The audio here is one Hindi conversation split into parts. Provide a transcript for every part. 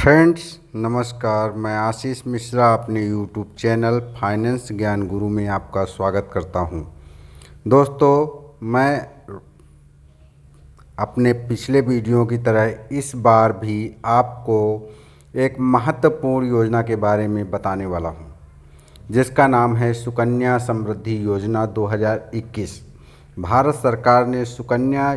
फ्रेंड्स नमस्कार, मैं आशीष मिश्रा अपने यूट्यूब चैनल फाइनेंस ज्ञान गुरु में आपका स्वागत करता हूं। दोस्तों, मैं अपने पिछले वीडियो की तरह इस बार भी आपको एक महत्वपूर्ण योजना के बारे में बताने वाला हूं, जिसका नाम है सुकन्या समृद्धि योजना 2021। भारत सरकार ने सुकन्या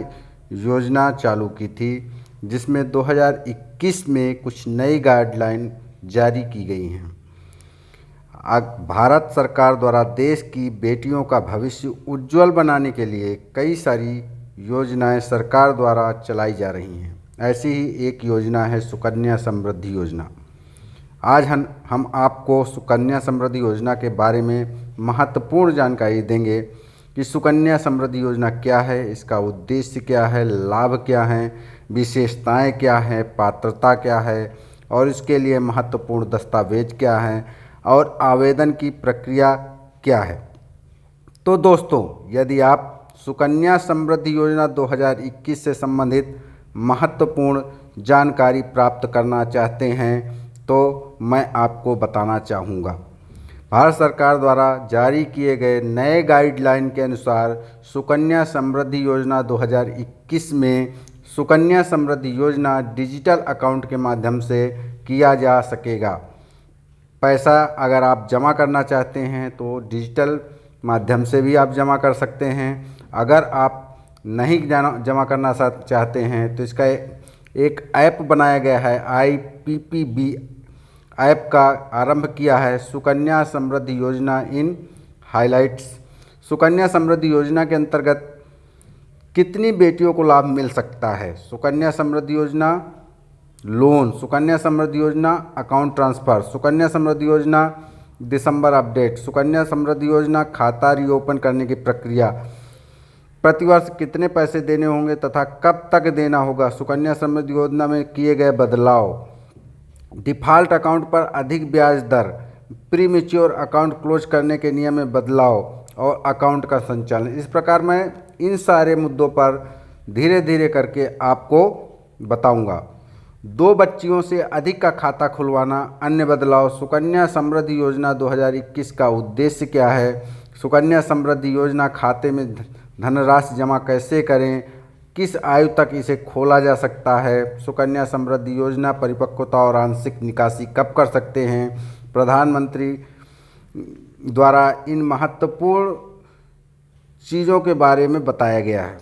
योजना चालू की थी, जिसमें 2021 में कुछ नई गाइडलाइन जारी की गई हैं। भारत सरकार द्वारा देश की बेटियों का भविष्य उज्जवल बनाने के लिए कई सारी योजनाएं सरकार द्वारा चलाई जा रही हैं। ऐसी ही एक योजना है सुकन्या समृद्धि योजना। आज हम आपको सुकन्या समृद्धि योजना के बारे में महत्वपूर्ण जानकारी देंगे कि सुकन्या समृद्धि योजना क्या है, इसका उद्देश्य क्या है, लाभ क्या हैं, विशेषताएं क्या हैं, पात्रता क्या है और इसके लिए महत्वपूर्ण दस्तावेज क्या हैं और आवेदन की प्रक्रिया क्या है। तो दोस्तों, यदि आप सुकन्या समृद्धि योजना 2021 से संबंधित महत्वपूर्ण जानकारी प्राप्त करना चाहते हैं तो मैं आपको बताना चाहूँगा। भारत सरकार द्वारा जारी किए गए नए गाइडलाइन के अनुसार सुकन्या समृद्धि योजना 2021 में सुकन्या समृद्धि योजना डिजिटल अकाउंट के माध्यम से किया जा सकेगा। पैसा अगर आप जमा करना चाहते हैं तो डिजिटल माध्यम से भी आप जमा कर सकते हैं। अगर आप नहीं जमा करना चाहते हैं तो इसका एक ऐप बनाया गया है। IPPB ऐप का आरंभ किया है सुकन्या समृद्धि योजना इन हाइलाइट्स। सुकन्या समृद्धि योजना के अंतर्गत कितनी बेटियों को लाभ मिल सकता है? सुकन्या समृद्धि योजना लोन, सुकन्या समृद्धि योजना अकाउंट ट्रांसफ़र, सुकन्या समृद्धि योजना दिसंबर अपडेट, सुकन्या समृद्धि योजना खाता रीओपन करने की प्रक्रिया, प्रतिवर्ष कितने पैसे देने होंगे तथा कब तक देना होगा, सुकन्या समृद्धि योजना में किए गए बदलाव, डिफ़ॉल्ट अकाउंट पर अधिक ब्याज दर, प्री मैच्योर अकाउंट क्लोज करने के नियम में बदलाव और अकाउंट का संचालन। इस प्रकार मैं इन सारे मुद्दों पर धीरे धीरे करके आपको बताऊंगा। 2 बच्चियों से अधिक का खाता खुलवाना, अन्य बदलाव, सुकन्या समृद्धि योजना 2021 का उद्देश्य क्या है, सुकन्या समृद्धि योजना खाते में धनराशि जमा कैसे करें, किस आयु तक इसे खोला जा सकता है, सुकन्या समृद्धि योजना परिपक्वता और आंशिक निकासी कब कर सकते हैं, प्रधानमंत्री द्वारा इन महत्वपूर्ण चीज़ों के बारे में बताया गया है।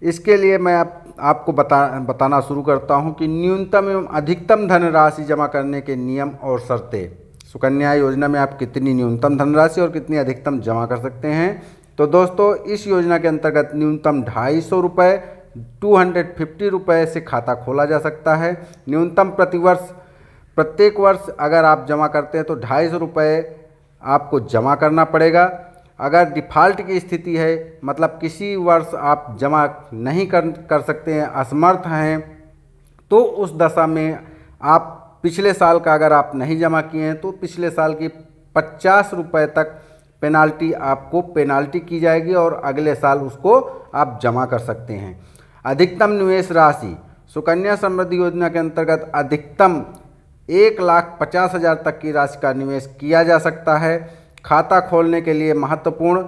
इसके लिए मैं आपको बताना शुरू करता हूं कि न्यूनतम एवं अधिकतम धनराशि जमा करने के नियम और शर्तें। सुकन्या योजना में आप कितनी न्यूनतम धनराशि और कितनी अधिकतम जमा कर सकते हैं? तो दोस्तों, इस योजना के अंतर्गत न्यूनतम 250 रुपये 250 रुपये से खाता खोला जा सकता है। न्यूनतम प्रत्येक वर्ष अगर आप जमा करते हैं तो 250 रुपये आपको जमा करना पड़ेगा। अगर डिफ़ॉल्ट की स्थिति है, मतलब किसी वर्ष आप जमा नहीं कर सकते हैं, असमर्थ हैं, तो उस दशा में आप पिछले साल का अगर आप नहीं जमा किए हैं तो पिछले साल की 50 रुपये तक पेनाल्टी की जाएगी और अगले साल उसको आप जमा कर सकते हैं। अधिकतम निवेश राशि, सुकन्या समृद्धि योजना के अंतर्गत अधिकतम 1,50,000 तक की राशि का निवेश किया जा सकता है। खाता खोलने के लिए महत्वपूर्ण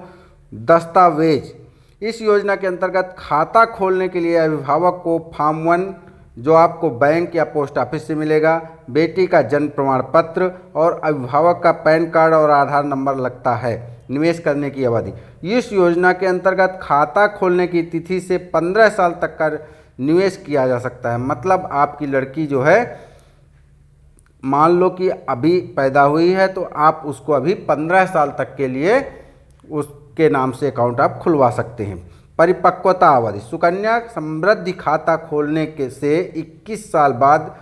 दस्तावेज, इस योजना के अंतर्गत खाता खोलने के लिए अभिभावक को फॉर्म 1 जो आपको बैंक या पोस्ट ऑफिस से मिलेगा, बेटी का जन्म प्रमाण पत्र और अभिभावक का पैन कार्ड और आधार नंबर लगता है। निवेश करने की अवधि, इस योजना के अंतर्गत खाता खोलने की तिथि से 15 साल तक का निवेश किया जा सकता है। मतलब आपकी लड़की जो है, मान लो कि अभी पैदा हुई है तो आप उसको अभी 15 साल तक के लिए उसके नाम से अकाउंट आप खुलवा सकते हैं। परिपक्वता अवधि, सुकन्या समृद्धि खाता खोलने के से 21 साल बाद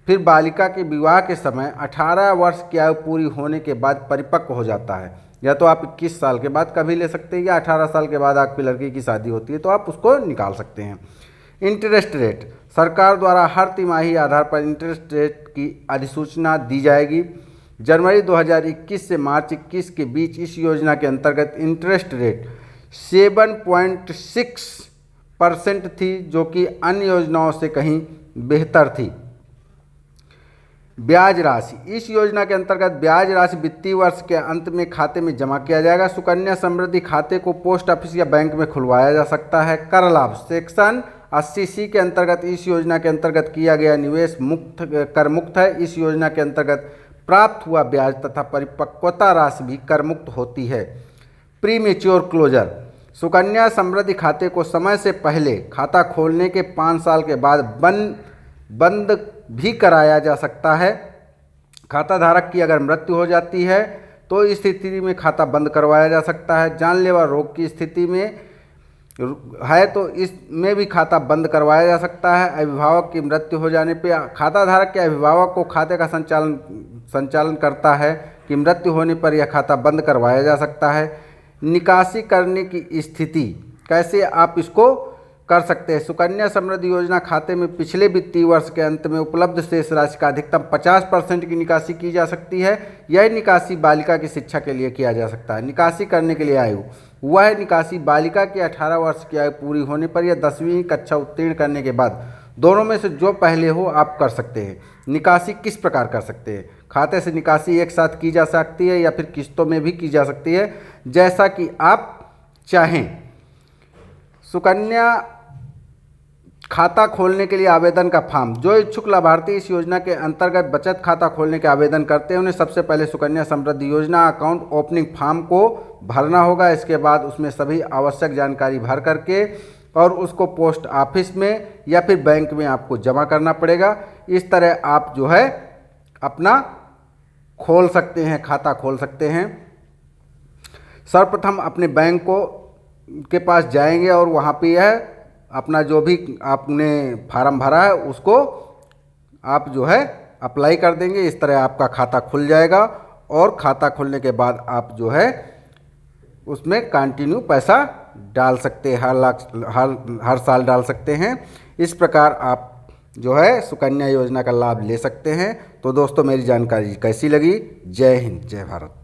फिर बालिका के विवाह के समय 18 वर्ष की आयु पूरी होने के बाद परिपक्व हो जाता है। या तो आप 21 साल के बाद कभी ले सकते हैं या 18 साल के बाद आपकी लड़की की शादी होती है तो आप उसको निकाल सकते हैं। इंटरेस्ट रेट, सरकार द्वारा हर तिमाही आधार पर इंटरेस्ट रेट की अधिसूचना दी जाएगी। जनवरी 2021 से मार्च 21 के बीच इस योजना के अंतर्गत इंटरेस्ट रेट 7.6% थी, जो कि अन्य योजनाओं से कहीं बेहतर थी। ब्याज राशि, इस योजना के अंतर्गत ब्याज राशि वित्तीय वर्ष के अंत में खाते में जमा किया जाएगा। सुकन्या समृद्धि खाते को पोस्ट ऑफिस या बैंक में खुलवाया जा सकता है। कर लाभ, सेक्शन 80C के अंतर्गत इस योजना के अंतर्गत किया गया निवेश मुक्त कर मुक्त है। इस योजना के अंतर्गत प्राप्त हुआ ब्याज तथा परिपक्वता राशि भी कर मुक्त होती है। Pre mature closure, Sukanya Samriddhi खाते को समय से पहले खाता खोलने के 5 साल के बाद बंद भी कराया जा सकता है। खाता धारक की अगर मृत्यु हो जाती है तो इस स्थिति में खाता बंद करवाया जा सकता है। जानलेवा रोग की स्थिति में है तो इसमें भी खाता बंद करवाया जा सकता है। अभिभावक की मृत्यु हो जाने पर खाता धारक के अभिभावक को खाते का संचालन करता है कि मृत्यु होने पर यह खाता बंद करवाया जा सकता है। निकासी करने की स्थिति, कैसे आप इसको कर सकते हैं। सुकन्या समृद्धि योजना खाते में पिछले वित्तीय वर्ष के अंत में उपलब्ध शेष राशि का अधिकतम 50% की निकासी की जा सकती है। यह निकासी बालिका की शिक्षा के लिए किया जा सकता है। निकासी करने के लिए आयु, वह निकासी बालिका की 18 वर्ष की आयु पूरी होने पर या 10वीं कक्षा उत्तीर्ण करने के बाद, दोनों में से जो पहले हो आप कर सकते हैं। निकासी किस प्रकार कर सकते हैं। खाते से निकासी एक साथ की जा सकती है या फिर किस्तों में भी की जा सकती है, जैसा कि आप चाहें। सुकन्या खाता खोलने के लिए आवेदन का फॉर्म, जो इच्छुक लाभार्थी इस योजना के अंतर्गत बचत खाता खोलने के आवेदन करते हैं उन्हें सबसे पहले सुकन्या समृद्धि योजना अकाउंट ओपनिंग फॉर्म को भरना होगा। इसके बाद उसमें सभी आवश्यक जानकारी भर करके और उसको पोस्ट ऑफिस में या फिर बैंक में आपको जमा करना पड़ेगा। इस तरह आप जो है अपना खोल सकते हैं, खाता खोल सकते हैं। सर्वप्रथम अपने बैंक के पास जाएंगे और वहाँ पे यह अपना जो भी आपने फार्म भरा है उसको आप जो है अप्लाई कर देंगे। इस तरह आपका खाता खुल जाएगा और खाता खुलने के बाद आप जो है उसमें कंटिन्यू पैसा डाल सकते हैं, हर साल डाल सकते हैं। इस प्रकार आप जो है सुकन्या योजना का लाभ ले सकते हैं। तो दोस्तों मेरी जानकारी कैसी लगी? जय हिंद, जय भारत।